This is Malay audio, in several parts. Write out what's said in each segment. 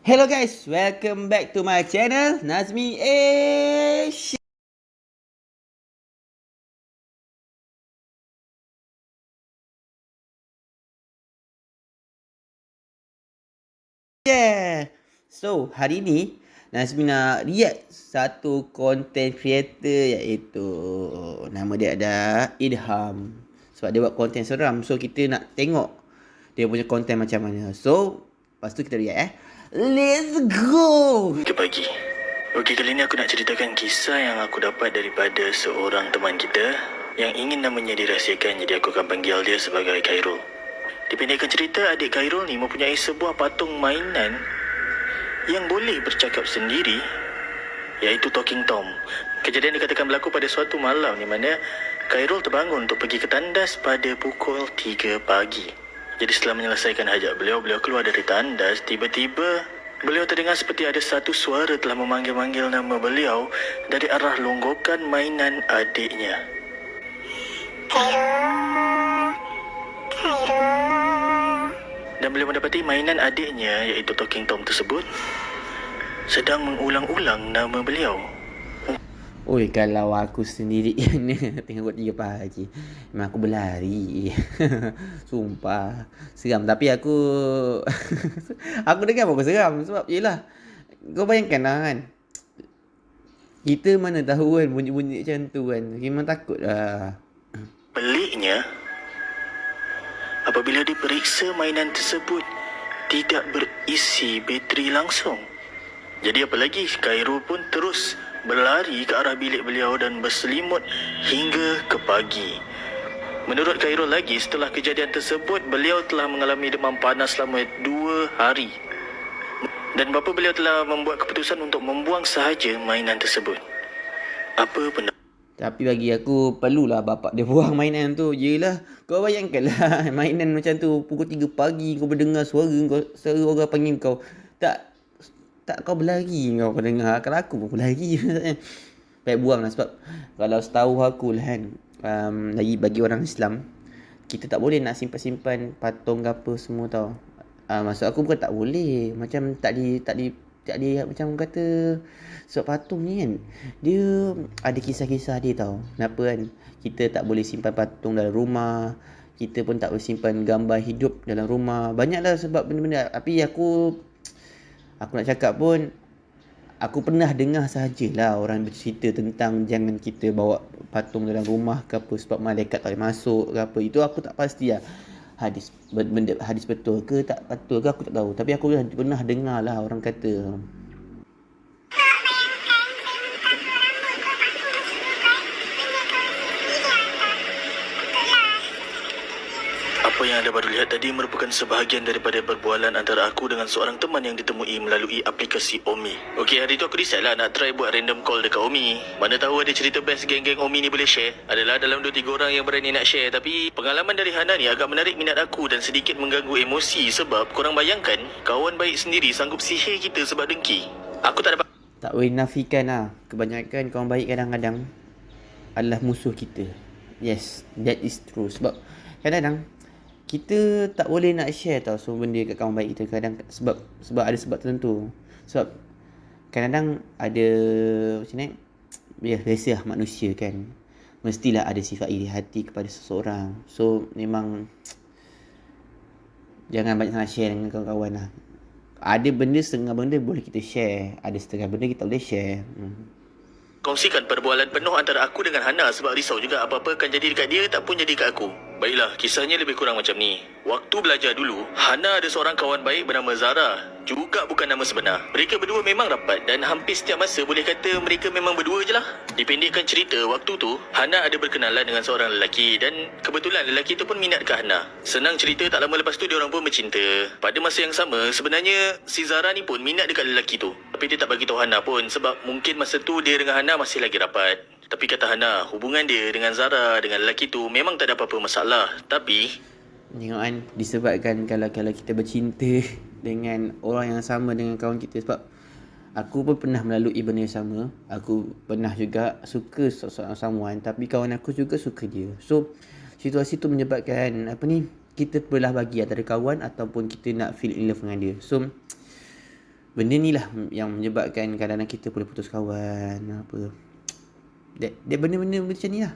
Hello guys, welcome back to my channel Nazmi Asia. So, hari ni Nazmi nak react satu content creator iaitu nama dia ada Idham. Sebab dia buat content seram. So, kita nak tengok dia punya content macam mana. So, lepas tu kita react Let's go! Ke pagi. Okey, kali ni aku nak ceritakan kisah yang aku dapat daripada seorang teman kita yang ingin namanya dirahsiakan, jadi aku akan panggil dia sebagai Khairul. Dipendekkan cerita, adik Khairul ni mempunyai sebuah patung mainan yang boleh bercakap sendiri, iaitu Talking Tom. Kejadian dikatakan berlaku pada suatu malam di mana Khairul terbangun untuk pergi ke tandas pada pukul 3 pagi. Jadi setelah menyelesaikan hajat beliau keluar dari tandas. Tiba-tiba beliau terdengar seperti ada satu suara telah memanggil-manggil nama beliau dari arah longgokan mainan adiknya. Khairul. Dan beliau mendapati mainan adiknya, iaitu Talking Tom tersebut, sedang mengulang-ulang nama beliau. Oi, kalau aku sendiri tengok 3 pagi, memang aku berlari. Sumpah, seram. Tapi aku aku dengar pun aku seram. Sebab yelah, kau bayangkan lah kan, kita mana tahu kan bunyi-bunyi macam tu kan. Memang takut lah. Peliknya, apabila diperiksa, mainan tersebut tidak berisi bateri langsung. Jadi apa lagi, Khairul pun terus berlari ke arah bilik beliau dan berselimut hingga ke pagi. Menurut Khairul lagi, setelah kejadian tersebut, beliau telah mengalami demam panas selama 2 hari. Dan bapa beliau telah membuat keputusan untuk membuang sahaja mainan tersebut. Apa pendapat? Tapi bagi aku, perlulah bapak dia buang mainan tu. Yelah, kau bayangkan lah mainan macam tu pukul 3 pagi kau berdengar suara orang panggil kau. Tak kau berlari kau dengar. Kalau aku pun berlari. Baik buang lah. Sebab kalau setahu aku lah kan, lagi bagi orang Islam, kita tak boleh nak simpan-simpan patung ke apa semua tau. Maksud aku bukan tak boleh, macam tak di macam kata, sebab patung ni kan, dia ada kisah-kisah dia tau. Kenapa kan kita tak boleh simpan patung dalam rumah, kita pun tak boleh simpan gambar hidup dalam rumah. Banyaklah sebab benda-benda. Tapi aku nak cakap pun, aku pernah dengar sahajalah orang bercerita tentang jangan kita bawa patung dalam rumah ke apa, sebab malaikat tak boleh masuk ke apa. Itu aku tak pasti lah hadis betul ke tak betul ke, aku tak tahu. Tapi aku pernah dengar lah orang kata. Apa yang anda baru lihat tadi merupakan sebahagian daripada perbualan antara aku dengan seorang teman yang ditemui melalui aplikasi Omi. Okey, hari tu aku decide lah nak try buat random call dekat Omi. Mana tahu ada cerita best geng-geng Omi ni boleh share. Adalah dalam 2-3 orang yang berani nak share. Tapi pengalaman dari Hana ni agak menarik minat aku dan sedikit mengganggu emosi. Sebab korang bayangkan, kawan baik sendiri sanggup sihir kita sebab dengki. Aku tak dapat. Tak boleh nafikan lah, kebanyakan kawan baik kadang-kadang adalah musuh kita. Yes, that is true. Sebab kadang-kadang kita tak boleh nak share tau semua benda kat kawan baik kita. Kadang sebab ada sebab tertentu. Sebab kadang-kadang ada macam ni, biasa lah manusia kan, mestilah ada sifat iri hati kepada seseorang. So memang jangan banyak nak share dengan kawan-kawan lah. Ada benda, setengah benda boleh kita share, ada setengah benda kita tak boleh share. Kongsikan perbualan penuh antara aku dengan Hana sebab risau juga apa-apa akan jadi dekat dia tak pun jadi dekat aku. Baiklah, kisahnya lebih kurang macam ni. Waktu belajar dulu, Hana ada seorang kawan baik bernama Zara. Juga bukan nama sebenar. Mereka berdua memang rapat dan hampir setiap masa boleh kata mereka memang berdua je lah. Dipendekkan cerita, waktu tu Hana ada berkenalan dengan seorang lelaki dan kebetulan lelaki tu pun minat ke Hana. Senang cerita, tak lama lepas tu diorang pun bercinta. Pada masa yang sama, sebenarnya si Zara ni pun minat dekat lelaki tu. Tapi dia tak bagi tahu Hana pun sebab mungkin masa tu dia dengan Hana masih lagi rapat. Tapi kata Hana, hubungan dia dengan Zara, dengan lelaki tu memang tak ada apa-apa masalah. Tapi Tengok kan, disebabkan kalau kita bercinta dengan orang yang sama dengan kawan kita. Sebab aku pun pernah melalui benda yang sama. Aku pernah juga suka seorang someone, tapi kawan aku juga suka dia. So situasi tu menyebabkan apa ni, kita belah bagi antara kawan ataupun kita nak feel in love dengan dia. So Benda ni lah yang menyebabkan kadang-kadang kita boleh putus kawan apa. Dia benda-benda macam ni lah.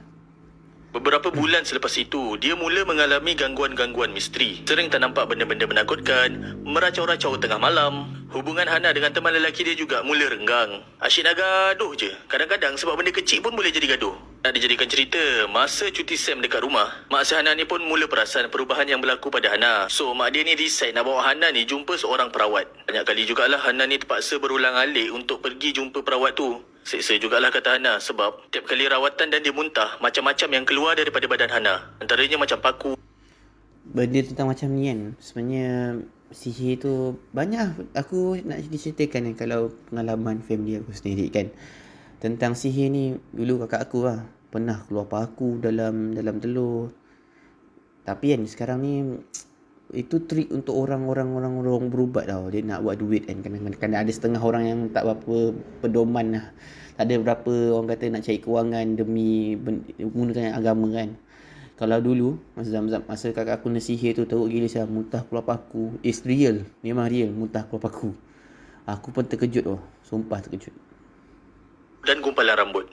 Beberapa bulan selepas itu, dia mula mengalami gangguan-gangguan misteri. Sering ternampak benda-benda menakutkan, meracau-racau tengah malam. Hubungan Hana dengan teman lelaki dia juga mula renggang. Asyik nak gaduh je. Kadang-kadang sebab benda kecil pun boleh jadi gaduh. Nak dijadikan cerita, masa cuti Sam dekat rumah, mak si Hana ni pun mula perasan perubahan yang berlaku pada Hana. So, mak dia ni decide nak bawa Hana ni jumpa seorang perawat. Banyak kali jugalah Hana ni terpaksa berulang alik untuk pergi jumpa perawat tu. Seksa jugalah kata Hana sebab tiap kali rawatan dan dia muntah, macam-macam yang keluar daripada badan Hana. Antaranya macam paku. Benda tentang macam ni kan, sebenarnya sihir tu banyak aku nak diceritakan kan, kalau pengalaman family aku sendiri kan. Tentang sihir ni, dulu kakak aku lah pernah keluar paku dalam telur. Tapi kan sekarang ni itu trik untuk orang berubat tau. Dia nak buat duit kan. Kadang-kadang ada setengah orang yang tak berapa pedoman lah. Tak ada berapa orang kata nak cari kewangan demi menggunakan agama kan. Kalau dulu masa kakak aku nasihir tu teruk gila saya, muntah keluar paku. It's real. Memang real muntah keluar paku. Aku pun terkejut oh. Sumpah terkejut. Dan gumpalan rambut.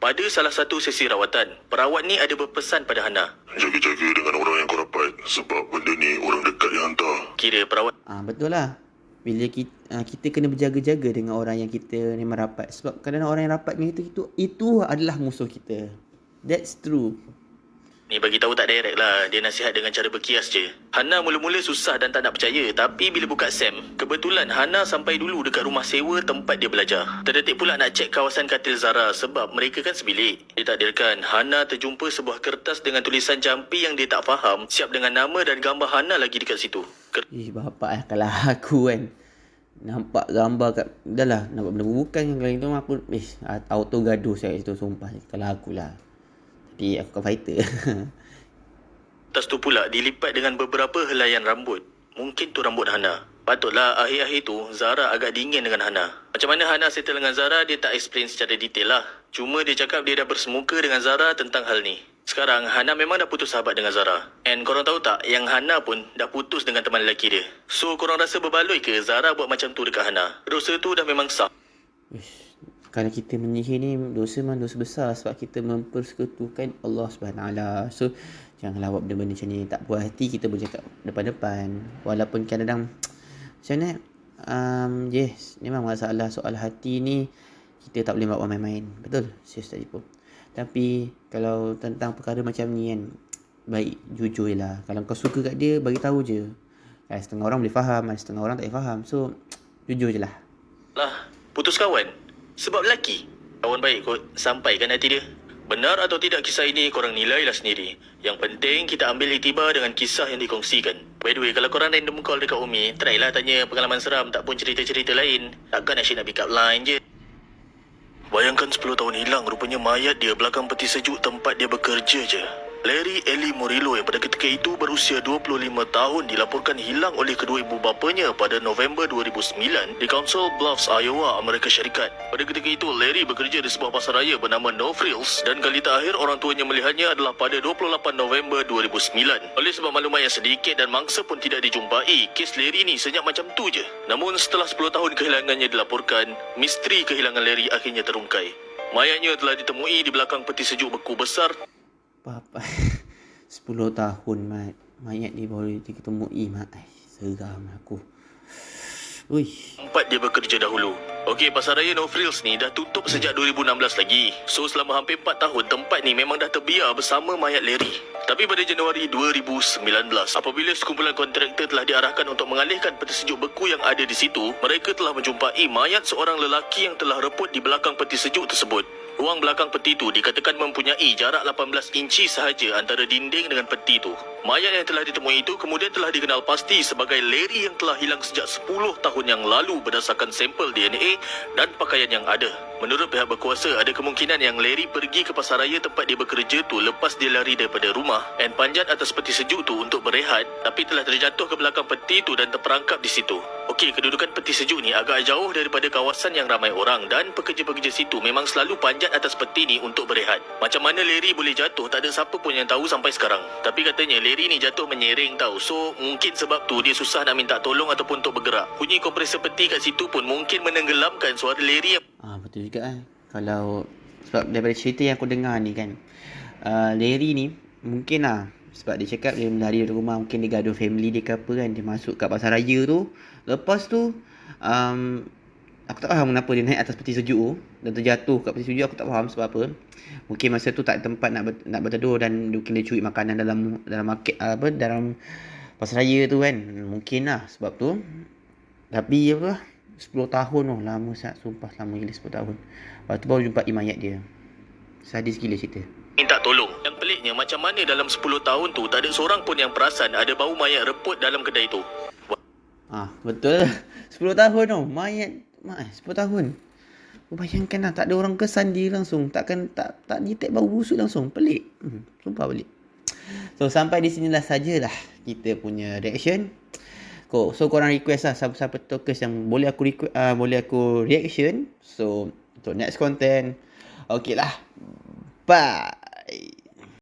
Pada salah satu sesi rawatan, perawat ni ada berpesan pada Hana. Jaga-jaga dengan orang yang kau rapat sebab benda ni orang dekat yang hantar. Kira perawat Betul lah. Bila kita kena berjaga-jaga dengan orang yang kita memang rapat. Sebab kadang-kadang orang yang rapat dengan kita itu adalah musuh kita. That's true. ni bagi tahu tak direct lah. Dia nasihat dengan cara berkias je. Hana mula-mula susah dan tak nak percaya. Tapi bila buka Sam, kebetulan Hana sampai dulu dekat rumah sewa tempat dia belajar. Terdetik pula nak cek kawasan katil Zara sebab mereka kan sebilik. Ditakdirkan, Hana terjumpa sebuah kertas dengan tulisan jampi yang dia tak faham, siap dengan nama dan gambar Hana lagi dekat situ. Bapak kalau aku kan nampak gambar kat dah lah, nampak benda bukan yang lain tu aku auto gaduh saya situ, sumpah. Kalau akulah, tapi aku kan fighter. Tas tu pula dilipat dengan beberapa helaian rambut. Mungkin tu rambut Hana. Patutlah akhir-akhir tu Zara agak dingin dengan Hana. Macam mana Hana settle dengan Zara, dia tak explain secara detail lah. Cuma dia cakap dia dah bersemuka dengan Zara tentang hal ni. Sekarang Hana memang dah putus sahabat dengan Zara. And korang tahu tak, yang Hana pun dah putus dengan teman lelaki dia. So korang rasa berbaloi ke Zara buat macam tu dekat Hana? Dosa tu dah memang sah. Kalau kita menyihir ni dosa besar sebab kita mempersekutukan Allah SWT. So janganlah buat benda-benda macam ni. Tak puas hati kita boleh cakap depan-depan. Walaupun kadang-kadang macam mana, yes, memang masalah soal hati ni kita tak boleh buat main-main. Betul? Serius tadi pun. Tapi kalau tentang perkara macam ni kan, baik jujur je lah. Kalau kau suka kat dia, bagi tahu je. Setengah orang boleh faham, setengah orang tak boleh faham. So jujur je lah. Putus kawan sebab lelaki. Kawan baik kot, sampaikan hati dia. Benar atau tidak kisah ini, korang nilailah sendiri. Yang penting kita ambil iktibar dengan kisah yang dikongsikan. By the way, kalau korang random call dekat Umi, try lah tanya pengalaman seram, tak pun cerita-cerita lain. Takkan asyik nak pick up line je. Bayangkan 10 tahun hilang, rupanya mayat dia belakang peti sejuk tempat dia bekerja je. Larry Eli Murillo yang pada ketika itu berusia 25 tahun dilaporkan hilang oleh kedua ibu bapanya pada November 2009 di Council Bluffs, Iowa, Amerika Syarikat. Pada ketika itu, Larry bekerja di sebuah pasar raya bernama No Frills dan kali terakhir orang tuanya melihatnya adalah pada 28 November 2009. Oleh sebab maklumat yang sedikit dan mangsa pun tidak dijumpai, kes Larry ni senyap macam tu je. Namun setelah 10 tahun kehilangannya dilaporkan, misteri kehilangan Larry akhirnya terungkai. Mayatnya telah ditemui di belakang peti sejuk beku besar. Papa 10 tahun mayat ni baru ditemui mak. Seram aku. Tempat dia bekerja dahulu. Okey, pasar raya No Frills ni dah tutup sejak 2016 lagi. So selama hampir 4 tahun tempat ni memang dah terbiar bersama mayat Larry. Tapi pada Januari 2019, apabila sekumpulan kontraktor telah diarahkan untuk mengalihkan peti sejuk beku yang ada di situ, mereka telah menjumpai mayat seorang lelaki yang telah reput di belakang peti sejuk tersebut. Ruang belakang peti itu dikatakan mempunyai jarak 18 inci sahaja antara dinding dengan peti itu. Mayat yang telah ditemui itu kemudian telah dikenal pasti sebagai Larry yang telah hilang sejak 10 tahun yang lalu berdasarkan sampel DNA dan pakaian yang ada. Menurut pihak berkuasa, ada kemungkinan yang Larry pergi ke pasar raya tempat dia bekerja tu lepas dia lari daripada rumah dan panjat atas peti sejuk tu untuk berehat, tapi telah terjatuh ke belakang peti tu dan terperangkap di situ. Okey, kedudukan peti sejuk ni agak jauh daripada kawasan yang ramai orang dan pekerja-pekerja situ memang selalu panjat atas peti ni untuk berehat. Macam mana Larry boleh jatuh, tak ada siapa pun yang tahu sampai sekarang. Tapi katanya Larry ni jatuh menyering tau. So mungkin sebab tu dia susah nak minta tolong ataupun untuk bergerak. Bunyi kompresor peti kat situ pun mungkin menenggelamkan suara Larry yang Betul juga Kalau sebab daripada cerita yang aku dengar ni kan, Larry ni mungkin sebab dia cakap dia lari dari rumah, mungkin dia gaduh family dia ke apa kan, dia masuk kat pasar raya tu. Lepas tu aku tak faham kenapa dia naik atas peti sejuk tu dan terjatuh kat peti sejuk. Aku tak faham sebab apa. Mungkin masa tu tak ada tempat nak berteduh dan mungkin dia curi makanan dalam market dalam pasar raya tu kan. Mungkin sebab tu. Tapi 10 tahun lama sangat, sumpah lama gila 10 tahun. Lepas tu baru jumpa mayat dia. Sadis gila cerita. minta tolong. Yang peliknya macam mana dalam 10 tahun tu tak ada seorang pun yang perasan ada bau mayat reput dalam kedai tu. Betul. 10 tahun mayat 10 tahun. Bayangkan tak ada orang kesan dia langsung. Tak detect bau busuk langsung. Pelik. Sumpah pelik. So sampai di sinilah sajalah kita punya reaction. So korang request siapa-siapa tokers yang boleh aku reaction. So untuk next content, okay lah. Bye.